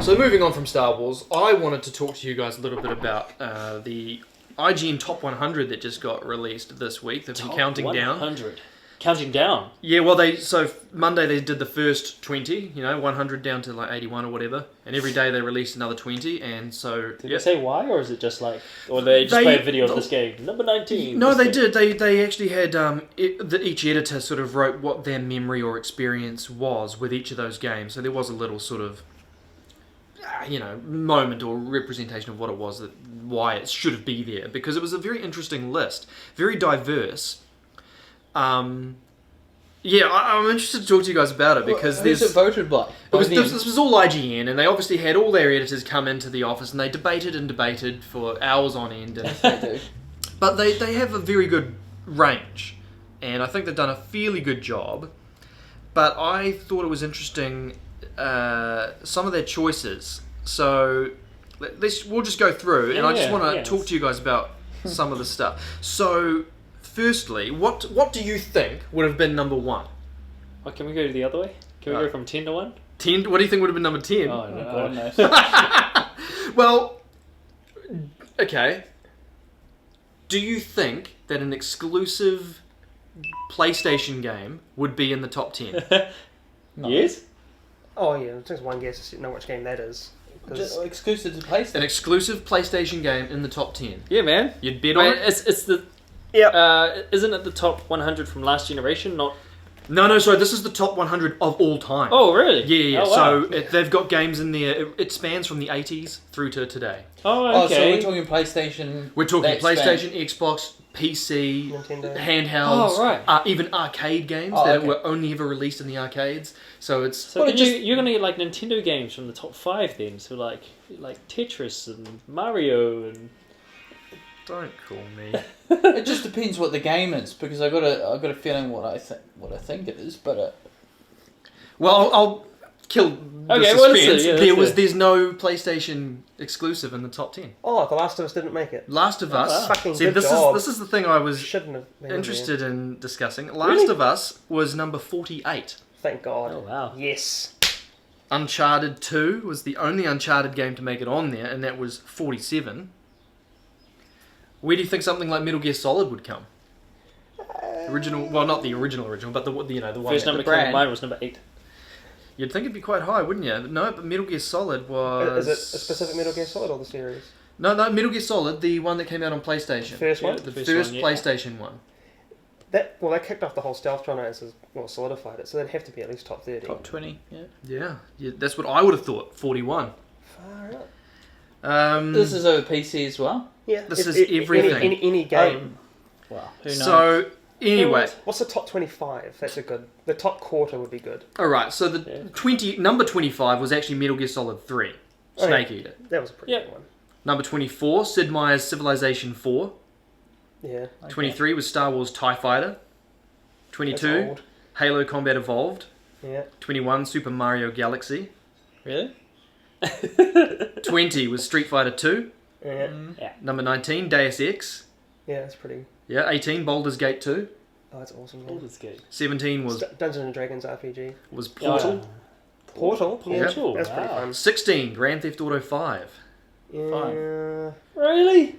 So moving on from Star Wars, I wanted to talk to you guys a little bit about the IGN Top 100 that just got released this week. They've been counting 100. down. Counting down? Yeah, well, Monday they did the first 20, 100 down to like 81 or whatever, and every day they released another 20, and so... Did they say why, or is it just like... Or they just played a video of this game? Number 19. No, they did. They actually had... each editor sort of wrote what their memory or experience was with each of those games, so there was a little sort of... moment or representation of what it was, why it should be there, because it was a very interesting list, very diverse. I'm interested to talk to you guys about it because who's it voted by? This was all IGN, and they obviously had all their editors come into the office and they debated for hours on end. And but they have a very good range, and I think they've done a fairly good job. But I thought it was interesting. Some of their choices. So we'll just go through, and I just want to talk to you guys about some of the stuff. So, firstly, what do you think would have been number 1? Oh, can we go the other way? Can we go from 10 to 1? 10? What do you think would have been number 10? Oh, no. God knows. Well, okay. Do you think that an exclusive PlayStation game would be in the top 10? No. Yes? Oh yeah, it takes one guess to know which game that is. Just exclusive to PlayStation. An exclusive PlayStation game in the top 10. Yeah, man. You'd bet on it? It's the... Yep. Isn't it the top 100 from last generation? Not... No, sorry, this is the top 100 of all time. Oh, really? Yeah. Oh, wow. So they've got games in there. It spans from the 80s through to today. Oh, okay. Oh, so we're talking PlayStation. We're talking that PlayStation, Xbox, PC, Nintendo. handhelds, Oh, right. even arcade games Oh, that okay. were only ever released in the arcades. So it's... So then you're going to get like Nintendo games from the top 5 then. So like Tetris and Mario and... Don't call me. It just depends what the game is, because I got a feeling what I think it is, but Well, I'll kill the Okay, well, suspense. let's see, There's no PlayStation exclusive in the top 10. Oh, The Last of Us didn't make it. Last of Us. Fucking See, good this job. is the thing I was Shouldn't have been interested in discussing. Last Really? of Us was number 48. Thank God. Oh, wow. Yes. Uncharted 2 was the only Uncharted game to make it on there, and that was 47. Where do you think something like Metal Gear Solid would come? Original, well, not the original, but the one. First number came to mind was number 8. You'd think it'd be quite high, wouldn't you? No, but Metal Gear Solid was... Is it a specific Metal Gear Solid or the series? No, Metal Gear Solid, the one that came out on PlayStation. First one? The First first one, yeah. PlayStation one. That kicked off the whole stealth genre as solidified it, so they'd have to be at least top 30. top 20. Yeah. Yeah, that's what I would have thought. 41. Far out. This is over PC as well. Yeah. This is everything. Any game. Wow. Who knows? So anyway, What's the top 25? That's a good... The top quarter would be good. all right. So the number 25 was actually Metal Gear Solid 3, Snake Eater. That was a pretty Yep. good one. Number 24, Sid Meier's Civilization 4. Yeah. Okay. 23 was Star Wars TIE Fighter. That's 22, old. Halo Combat Evolved. Yeah. 21, Super Mario Galaxy. Really? 20 was Street Fighter 2. Yeah. Yeah. Number 19, Deus Ex. Yeah, that's pretty... Yeah, 18, Baldur's Gate 2. Oh, that's awesome. All Man. this good. 17 was Dungeons and Dragons RPG. Portal. Portal? Yeah, Portal, that's pretty wow. fun. 16, Grand Theft Auto 5. Yeah. Really?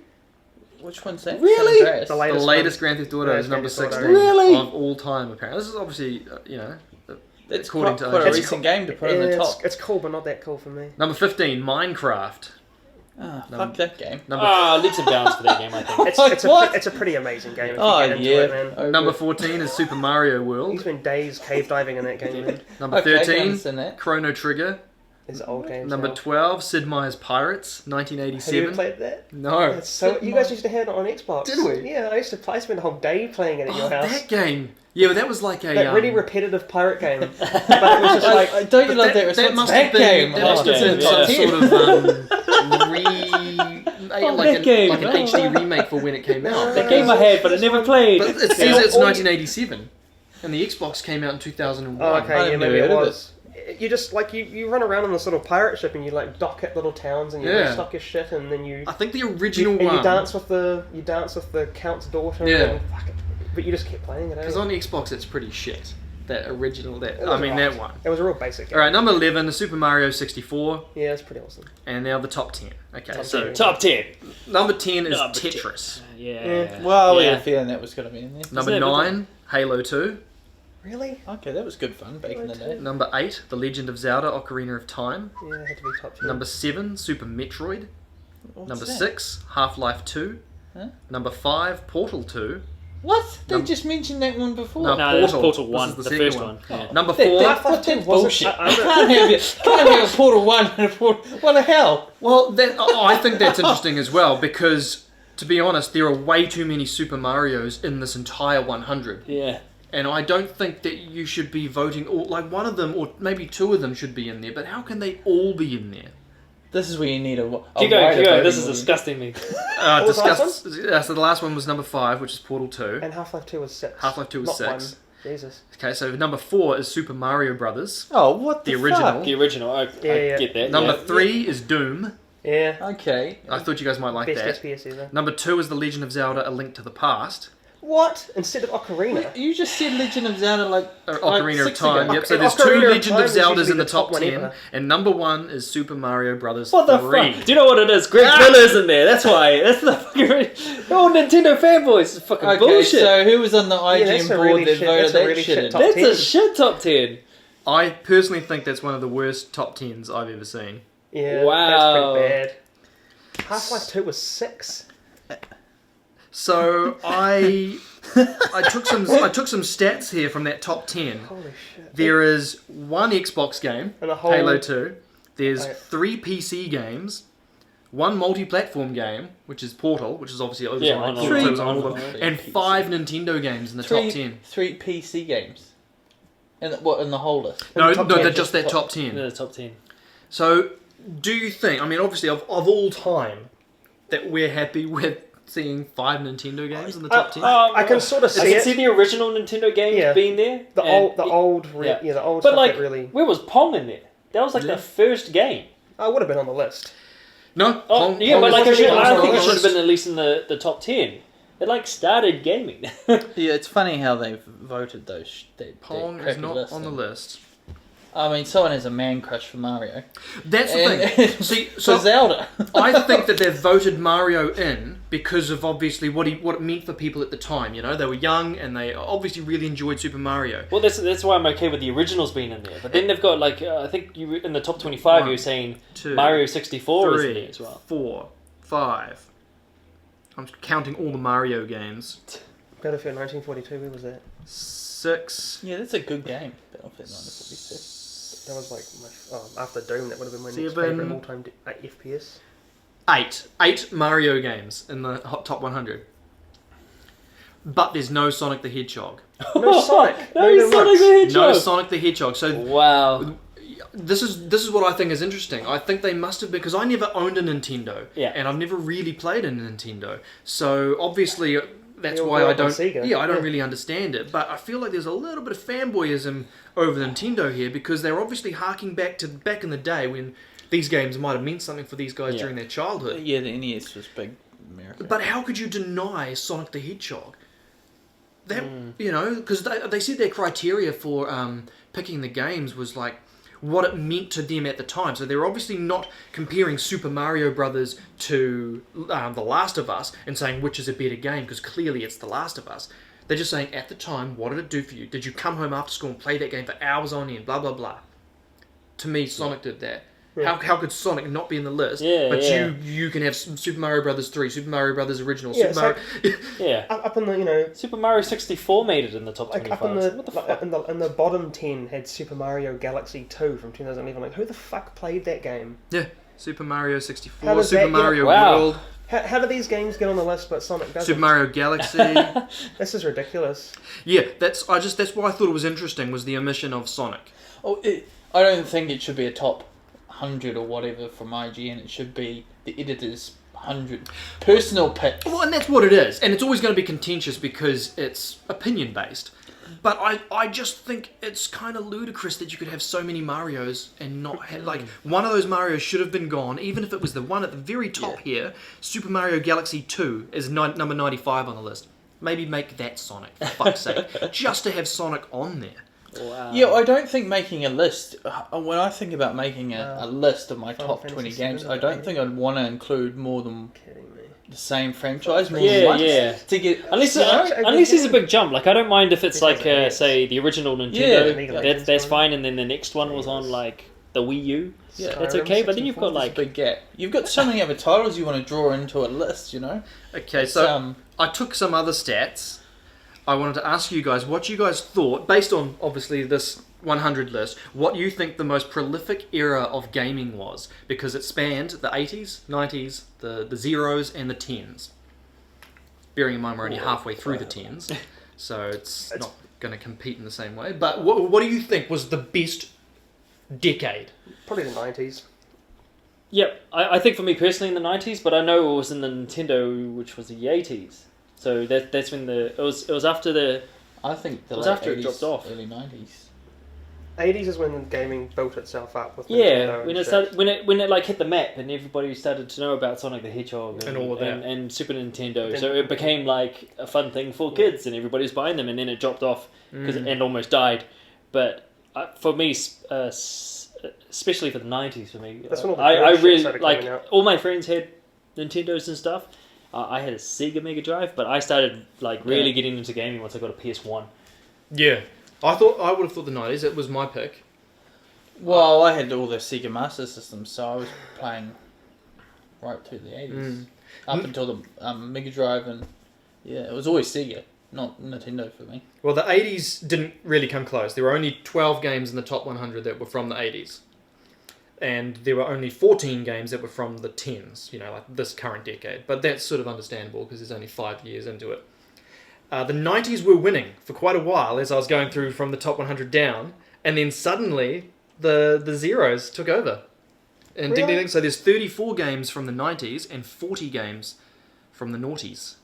Which one's that? Really? San Andreas. The The latest latest Grand Theft Auto Yeah, is number Grand Theft 16 Auto. Really? of all time, apparently. This is obviously, It's according quite, to quite a IGN. recent game to put on the top. It's cool, but not that cool for me. Number 15, Minecraft. Fuck that game. Leaps and bounds for that game, I think. It's a pretty amazing game if you Oh get into yeah. it, man. Over Number it. 14 is Super Mario You World. spend days cave diving in that game, man. Number Okay, I can 13, understand that. Chrono Trigger. It's old games. Number now. 12, Sid Meier's Pirates, Have you ever 1987. played that? No. It's so you guys used to have it on Xbox. Did we? Yeah, I used to play. I spent a whole day playing it at Oh, your house. that game. Yeah, but that was like a... That really repetitive pirate game. But it was just like don't you love that response? That must That have been, game. that must have Oh, been yeah. some sort of like that game. an HD remake for when it came out. That game I had, but I never played. But it says it's 1987, and the Xbox came out in 2001. Oh, I okay, yeah, never maybe it heard of was. You just like you run around on this little pirate ship and you like dock at little towns and you Yeah. restock your shit and then you I think the original and one. you dance with the count's daughter. Yeah. And, fuck it, but you just kept playing it. Because on the Xbox it's pretty shit. That original, It was that alright. one. It was a real basic game. All right, number 11 is Super Mario 64, Yeah, it's pretty awesome. and now the top 10. Okay, Top so 10. Top 10. number 10 is Number 10. Tetris. Yeah. Well, we yeah. had a feeling that was going to be in there. Number Isn't it? 9, Halo 2. Really? Okay, that was good fun back in the day. Number 8, The Legend of Zelda: Ocarina of Time. Yeah, it had to be top 10. Number 7, Super Metroid. What's Number that? 6, Half-Life 2. Huh? Number 5, Portal 2. What? They Num- just mentioned that one before. No. No, that's Portal. Portal This 1, is the the second first one. one. Yeah. Number That- 4. that- That's wasn't- bullshit. I- Can't have a Portal 1 and a Portal... What the hell? Well, I think that's interesting as well because, to be honest, there are way too many Super Marios in this entire 100. Yeah. And I don't think that you should be voting, or like one of them, or maybe two of them should be in there, but how can they all be in there? This is where you need a Keep going, wider keep going. voting This is order. disgusting me. What was the last Discuss. So the last one was number 5, which is Portal 2. And Half-Life 2 was 6. Half-Life 2 was Not 6. 1. Jesus. Okay, so number 4 is Super Mario Brothers. Oh, what the The original. fuck? The original, I Yeah. get that. Number yeah. 3 is Doom. Yeah. Okay. I thought you guys might like Best that. SPS ever. Number 2 is The Legend of Zelda: A Link to the Past. What? Instead of Ocarina? You just said Legend of Zelda like Ocarina of 6 Time. ago. Yep. So Ocarina there's of 2 Time Legend of is Zeldas usually in the the top top one 10, ever. and number 1 is Super Mario Brothers What the 3. fuck? Do you know what it is? Greg Miller's in there. That's why. That's the fucking. They're all Nintendo fanboys. It's fucking Okay, bullshit. so who was on the IGN that's a board really that shit- voted that's a that really shit shit in? top That's 10. a shit top 10. I personally think that's one of the worst top 10s I've ever seen. Yeah. Wow. That's pretty bad. Half-Life 2 was 6. So I took some stats here from that top 10. Holy shit. There is 1 Xbox game, And a whole... Halo 2. There's Okay. 3 PC games, 1 multi-platform game, which is Portal, which is obviously over Yeah, on on all- Portal 2 is on on all all- of them, on- and PC. 5 Nintendo games in the top 10. 3 PC games. In the whole list? No, top no, 10, they're just that top- top 10. No, the top 10. So, do you think, I mean, obviously, of all time, that we're happy with seeing 5 Nintendo games in the top 10? I can sort of I see can it. see the original Nintendo games Yeah. being there. The and old yeah. the old But stuff like, that really... where was Pong in there? That was like Yeah. the first game. I would have been on the list. No, Oh, Pong, yeah, Pong but is like, not I think on it the should have list. been at least in the top 10. It like started gaming. Yeah, it's funny how they've voted those. Pong that is crappy not list on the in. list. I mean, someone has a man crush for Mario. That's the And- thing. See, For so Zelda. I think that they've voted Mario in because of obviously what it meant for people at the time. You know, they were young and they obviously really enjoyed Super Mario. Well, that's why I'm okay with the originals being in there. But then they've got like I think you in the top 25 you were saying 2, Mario 64 is in 3, there as well. 4, 5. I'm counting all the Mario games. Battlefield 1942, where was that? 6. Yeah, that's a good game. Battlefield 1942. That was like my... after Doom, that would have been my next 7. favourite all-time FPS. 8 Mario games in the top 100. But there's no Sonic the Hedgehog. No Sonic. No Not even Sonic once. the Hedgehog. No Sonic the Hedgehog. So Wow. this is what I think is interesting. I think they must have, because I never owned a Nintendo, Yeah. and I've never really played a Nintendo. So obviously that's You'll why grow I up on don't. Sega. Yeah, I don't Yeah. really understand it. But I feel like there's a little bit of fanboyism over Nintendo here because they're obviously harking back in the day when these games might have meant something for these guys Yeah. during their childhood. Yeah, the NES was big in America. But how could you deny Sonic the Hedgehog? That you know, because they said their criteria for picking the games was like what it meant to them at the time. So they're obviously not comparing Super Mario Brothers to The Last of Us and saying which is a better game, because clearly it's The Last of Us. They're just saying at the time, what did it do for you? Did you come home after school and play that game for hours on end? Blah blah blah. To me, Sonic did that. Yeah. How could Sonic not be in the list? Yeah, but yeah. you can have Super Mario Brothers 3, Super Mario Brothers Original, Yeah, Super Mario. Yeah. Up in the, you know... Super Mario 64 made it in the top Like 25. up in the, What the fuck? in the bottom 10 had Super Mario Galaxy 2 from 2011. Like, who the fuck played that game? Yeah, Super Mario How 64, does Super that get- Mario Wow. World, How do these games get on the list but Sonic doesn't? Super Mario Galaxy. This is ridiculous. Yeah, that's why I thought it was interesting was the omission of Sonic. I don't think it should be a top 100 or whatever from IGN. It should be the editor's 100 personal pick. Well, and that's what it is, and it's always going to be contentious because it's opinion based. But I just think it's kind of ludicrous that you could have so many Marios and not have, like, one of those Marios should have been gone, even if it was the one at the very top here. Super Mario Galaxy 2 is number 95 on the list. Maybe make that Sonic, for fuck's sake. Just to have Sonic on there. Or, Yeah, I don't think making a list. When I think about making a list of my Final top Fantasy 20 VII games, is I don't it think I'd want to include more than Kidding me. the same franchise more Yeah, than once. yeah. To get Unless, you know? unless there's a big jump, like I don't mind if it's This like has a hit. say the original Yeah, Nintendo, League of that's Legends one. fine, and then the next one was on Yes. like the Wii U. Yeah, That's Skyrim okay, but then you've 64. got There's a like big gap. You've got so many other titles you want to draw into a list, you know. Okay, It's, so I took some other stats. I wanted to ask you guys what you guys thought, based on obviously this 100 list, what you think the most prolific era of gaming was, because it spanned the 80s, 90s, the zeros, and the 10s. Bearing in mind we're only halfway through the 10s, so it's not going to compete in the same way. But what do you think was the best decade? Probably the 90s. Yep, I think for me personally in the 90s, but I know it was in the Nintendo, which was the 80s. So that's when it was after the I think the It was late after it 80s, dropped off. early 90s. 80s is when gaming built itself up with Nintendo yeah and when it shit. started when it like hit the map and everybody started to know about Sonic the Hedgehog And all of that. and Super Nintendo. Then- So it became like a fun thing for kids and everybody was buying them, and then it dropped off and almost died. But for me, especially for the 90s, for me, That's when all the I good shit really started like coming out. all my friends had Nintendos and stuff. I had a Sega Mega Drive, but I started like really getting into gaming once I got a PS1. Yeah, I would have thought the 90s. It was my pick. Well, I had all the Sega Master Systems, so I was playing right through the 80s. Up until the Mega Drive, and yeah, it was always Sega, not Nintendo for me. Well, the 80s didn't really come close. There were only 12 games in the top 100 that were from the 80s. And there were only 14 games that were from the 10s, you know, like this current decade. But that's sort of understandable because there's only 5 years into it. The 90s were winning for quite a while as I was going through from the top 100 down. And then suddenly the zeros took over. And ding, ding, ding. So there's 34 games from the 90s and 40 games from the noughties.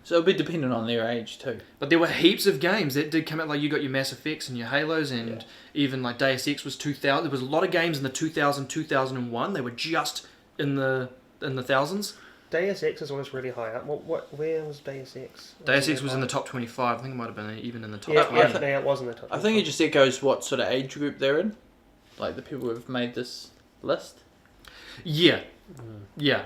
So it'll be dependent on their age too. But there were heaps of games that did come out, like you got your Mass Effects and your Halos, and even like Deus Ex was 2000. There was a lot of games in the 2000, 2001. They were just in the thousands. Deus Ex is always really high up. Where was Deus Ex? Deus Ex was in the top 25. I think it might have been even in the top Yeah, 20. it was in the top. I think it just echoes what sort of age group they're in, like the people who've made this list. Yeah. Yeah.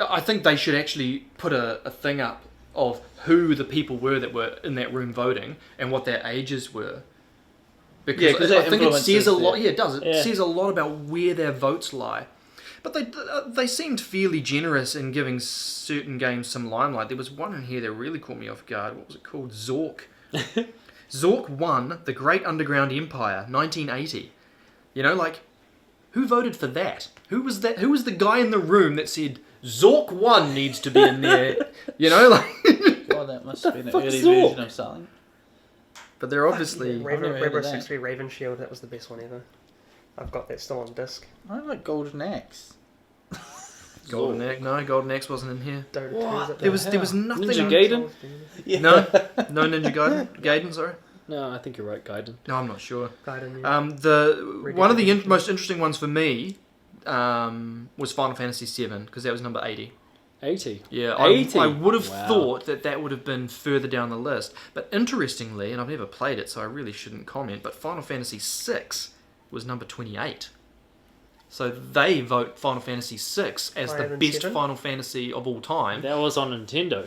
I think they should actually put a thing up of who the people were that were in that room voting and what their ages were. Because Yeah, 'cause I that think it says influences a lot. their- Yeah, it does. It Yeah. says a lot about where their votes lie. But they seemed fairly generous in giving certain games some limelight. There was one in here that really caught me off guard. What was it called? Zork. Zork 1, The Great Underground Empire, 1980. You know, like, who voted for that? Who was that? Who was the guy in the room that said Zork 1 needs to be in there? You know, like. God, that must have been an fuck early is Zork? version of something. But they're obviously. never heard Rainbow of that. Six 3 Raven Shield. That was the best one ever. I've got that still on disc. I like Golden Axe. Golden Axe. No, Golden Axe wasn't in here. Dota 2 What? is up There was nothing. Ninja Gaiden? Yeah. No, no Ninja Gaiden. Gaiden, sorry. No, I think you're right, Gaiden. No, I'm not sure. Gaiden, yeah. One of the most interesting ones for me was Final Fantasy VII because that was number 80. 80. Yeah, 80? I would have Wow. thought that would have been further down the list. But interestingly, and I've never played it, so I really shouldn't comment, but Final Fantasy VI was number 28. So they vote Final Fantasy VI as Higher the than best 7? Final Fantasy of all time. That was on Nintendo.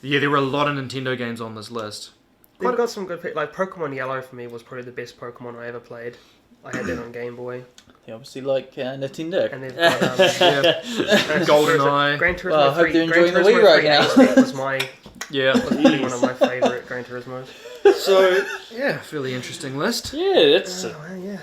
Yeah, there were a lot of Nintendo games on this list. They've got some good like Pokemon Yellow for me was probably the best Pokemon I ever played. I had that on Game Boy, They obviously like Nintendo. and they've got Yeah, GoldenEye. Gran Turismo Well, I hope 3. they're enjoying Gran the Turismo Wii right 3 now. Ace was Yeah. probably one of my favourite Gran Turismos. So, yeah, fairly interesting list. Yeah, that's an Oh, yeah.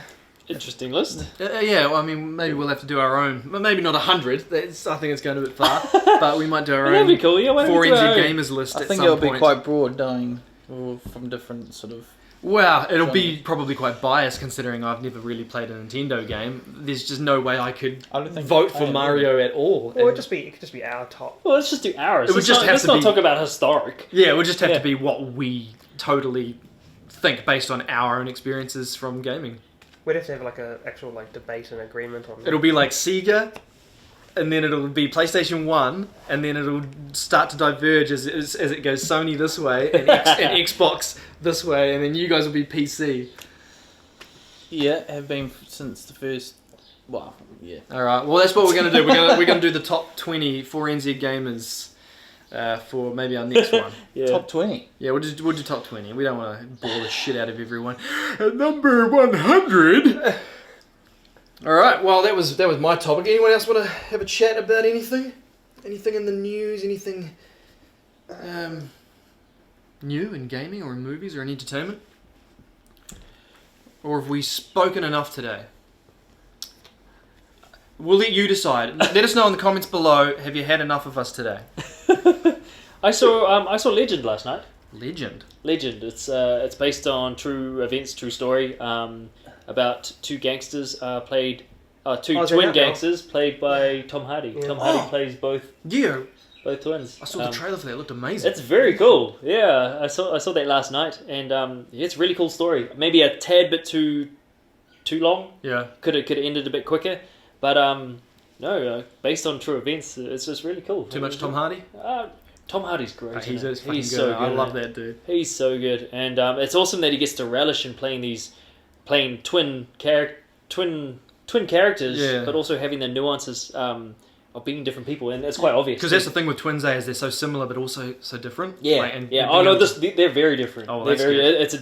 interesting list. Yeah, well, I mean, maybe we'll have to do our own. But maybe not 100. That's, I think it's going a bit far. But we might do our That'd own be cool. Yeah, why don't we do our own? 4NZGamers list I at think some it'll point. be quite broad, knowing from different sort of. Well, it'll be probably quite biased considering I've never really played a Nintendo game. There's just no way I could I don't think vote I for am Mario at all. Well, And- it could just be our top. Well, let's just do ours. It would Let's just not, have let's to not be- talk about historic. Yeah, it would just have Yeah. to be what we totally think based on our own experiences from gaming. We'd have to have like a actual like debate and agreement on. It'll be like Sega, and then it'll be PlayStation 1, and then it'll start to diverge as it goes Sony this way, and, and Xbox this way, and then you guys will be PC. Yeah, have been since the first. Well, yeah. Alright, well that's what we're going to do. We're gonna do the top 20 4NZ gamers for maybe our next one. Yeah. Top 20. Yeah, we'll do top 20. We don't want to bore the shit out of everyone. At number 100. All right. Well, that was my topic. Anyone else want to have a chat about anything? Anything in the news? Anything new in gaming or in movies or in entertainment? Or have we spoken enough today? We'll let you decide. Let us know in the comments below. Have you had enough of us today? I saw Legend last night. Legend. It's based on true events, true story. About two gangsters twin gangsters played by Tom Hardy. Yeah. Tom Hardy plays both twins. I saw the trailer for that. It looked amazing. It's very cool. Yeah, I saw that last night, and it's a really cool story. Maybe a tad bit too long. Yeah. Could have ended a bit quicker, but no, based on true events, it's just really cool. Too much Tom Hardy? Tom Hardy's great. He's fucking so good. I love in it. that dude. He's so good, and it's awesome that he gets to relish in playing twin characters, Yeah. but also having the nuances of being different people, and it's quite obvious. Because that's the thing with twins, is they're so similar but also so different. Yeah, Like, yeah. Oh no, they're very different. Oh, they're that's very. good. It's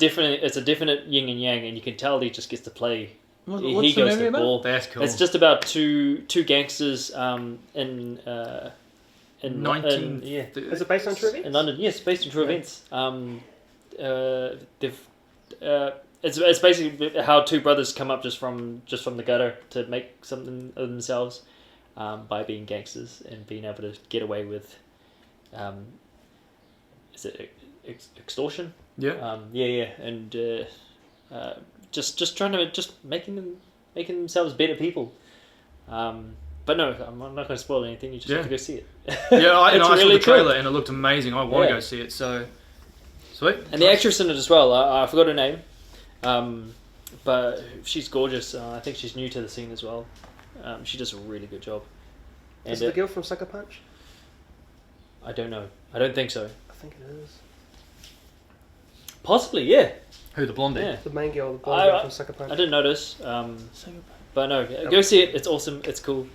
a definite yin and yang, and you can tell he just gets to play. What's he the goes movie to about? ball. That's cool. It's just about two gangsters in 19... yeah. Is it based on true events? In London, yes, based on true events. It's basically how two brothers come up just from the gutter to make something of themselves by being gangsters and being able to get away with, is it extortion? Yeah. And just trying to making themselves better people. But no, I'm not going to spoil anything. You just have to go see it. Yeah, I It's saw really the trailer cool. and it looked amazing. I want to Yeah. go see it, so... Sweet. And the actress in it as well. I forgot her name, but she's gorgeous. I think she's new to the scene as well. She does a really good job. And Is it the girl from Sucker Punch? I don't know. I don't think so. I think it is. Possibly, yeah. Who, the blondie? Yeah. The main girl, the blonde girl from Sucker Punch. I didn't notice. But no, go see it. It's awesome. It's cool.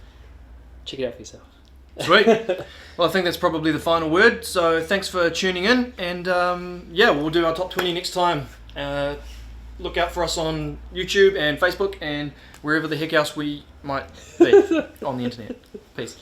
Check it out for yourself. Sweet. Well, I think that's probably the final word. So thanks for tuning in. And yeah, we'll do our top 20 next time. Look out for us on YouTube and Facebook and wherever the heck else we might be on the internet. Peace.